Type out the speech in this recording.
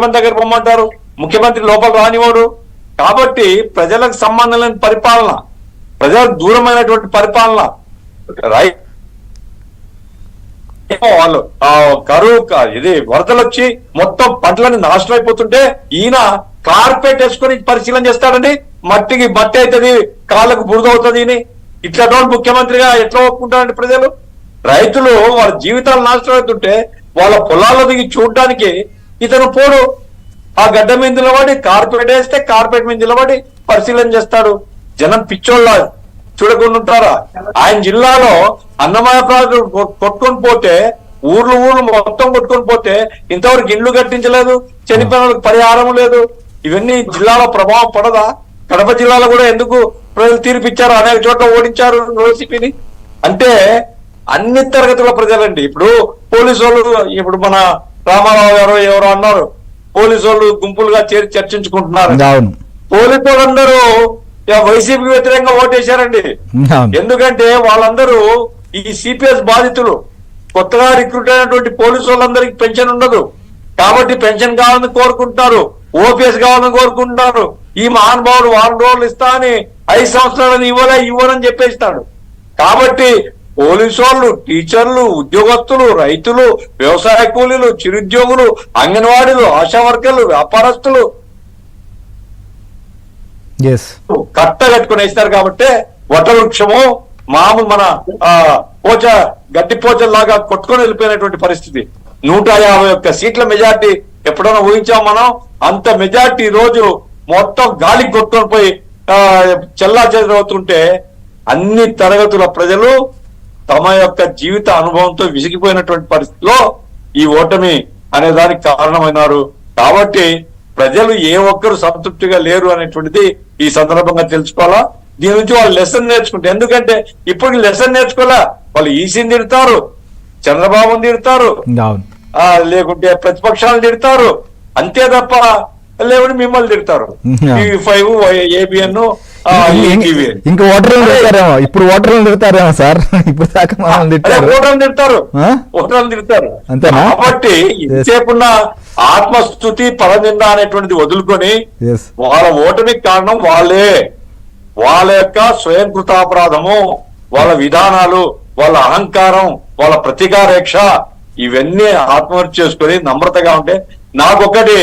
ముఖ్యమంత్రి దగ్గర పొమ్మంటారు, ముఖ్యమంత్రి లోపల రానివాడు. కాబట్టి ప్రజలకు సంబంధం లేని పరిపాలన, ప్రజలకు దూరమైనటువంటి పరిపాలన. వాళ్ళు కరువు ఇది వరదలు వచ్చి మొత్తం పంటలని నాశనం అయిపోతుంటే ఈయన కార్పెట్ వేసుకొని పరిశీలన చేస్తాడండి. మట్టి అవుతుంది, కాళ్ళకు బురద అవుతుంది. ఇట్లా ముఖ్యమంత్రిగా ఎట్లా ఒప్పుకుంటారండి ప్రజలు? రైతులు వాళ్ళ జీవితాలు నాశనం అవుతుంటే వాళ్ళ పొలాల్లో దిగి చూడడానికి ఇతను పోడు. ఆ గడ్డ మీద నిలబడి కార్పెట్ వేస్తే కార్పెట్ మీద నిలబడి పరిశీలన చేస్తాడు. జనం పిచ్చోళ్ళ చూడకుండా ఉంటారా? ఆయన జిల్లాలో అన్నమయ్య ప్రాజెక్టు కొట్టుకొని పోతే ఊర్లు మొత్తం కొట్టుకొని పోతే ఇంతవరకు ఇండ్లు కట్టించలేదు, చనిపోయిన వాళ్ళకి పరిహారం లేదు. ఇవన్నీ జిల్లాలో ప్రభావం పడదా? కడప జిల్లాలో కూడా ఎందుకు ప్రజలు తీర్పిచ్చారు, అనేక చోట్ల ఓడించారు వైసీపీని. అంటే అన్ని తరగతుల ప్రజలండి. ఇప్పుడు పోలీసు వాళ్ళు, ఇప్పుడు మన రామారావు గారు ఎవరో అన్నారు, పోలీసు వాళ్ళు గుంపులుగా చేరి చర్చించుకుంటున్నారు. పోలీసు వాళ్ళందరూ వైసీపీకి వ్యతిరేకంగా ఓటేశారండి. ఎందుకంటే వాళ్ళందరూ ఈ సిపిఎస్ బాధితులు, కొత్తగా రిక్రూట్ అయినటువంటి పోలీసు వాళ్ళందరికీ పెన్షన్ ఉండదు కాబట్టి పెన్షన్ కావాలని కోరుకుంటున్నారు, ఓపీఎస్ కావాలని కోరుకుంటున్నారు. ఈ మహానుభావుడు వారం రోజులు ఇస్తా అని 5 సంవత్సరాలను ఇవ్వనని చెప్పేస్తాడు. కాబట్టి పోలీసు వాళ్ళు, టీచర్లు, ఉద్యోగస్తులు, రైతులు, వ్యవసాయ కూలీలు, చిరుద్యోగులు, అంగన్వాడీలు, ఆశా వర్కర్లు, వ్యాపారస్తులు కట్ట కట్టుకుని వేస్తారు. కాబట్టి వటవృక్షము మామూలు మన గడ్డి పోచల్లాగా కొట్టుకొని వెళ్ళిపోయినటువంటి పరిస్థితి. 151 సీట్ల మెజార్టీ ఎప్పుడైనా ఊహించాం మనం? అంత మెజార్టీ రోజు మొత్తం గాలికి కొట్టుకొని పోయి చెల్లా చెదరవుతుంటే అన్ని తరగతుల ప్రజలు తమ యొక్క జీవిత అనుభవంతో విసిగిపోయినటువంటి పరిస్థితిలో ఈ ఓటమి అనే దానికి కారణమైనారు. కాబట్టి ప్రజలు ఏ ఒక్కరు సంతృప్తిగా లేరు అనేటువంటిది ఈ సందర్భంగా తెలుసుకోవాలా. దీని నుంచి వాళ్ళు లెసన్ నేర్చుకుంటే, ఎందుకంటే ఇప్పుడు లెసన్ నేర్చుకోవాలా. వాళ్ళు ఈసీని తిడతారు, చంద్రబాబుని తిడతారు, లేకుంటే ప్రతిపక్షాలను తిడతారు, అంతే తప్ప లేకుంటే మిమ్మల్ని తిడతారు. టీవీ5, ఏబిఎన్, ఇంకా ఓటర్లు తిడతారేమో. ఇప్పుడు ఓటర్లు తిడతారేమో సార్. ఇప్పుడు ఓటర్లు తిడతారు. కాబట్టి ఇంతసేపున్న ఆత్మస్థుతి, పరనింద అనేటువంటిది వదులుకొని వాళ్ళ ఓటమికి కారణం వాళ్ళే. వాళ్ళ యొక్క స్వయం కృతాపరాధము, వాళ్ళ విధానాలు, వాళ్ళ అహంకారం, వాళ్ళ ప్రతీకారేక్ష, ఇవన్నీ ఆత్మహత్య చేసుకొని నమ్రతగా ఉంటే నాకొకటి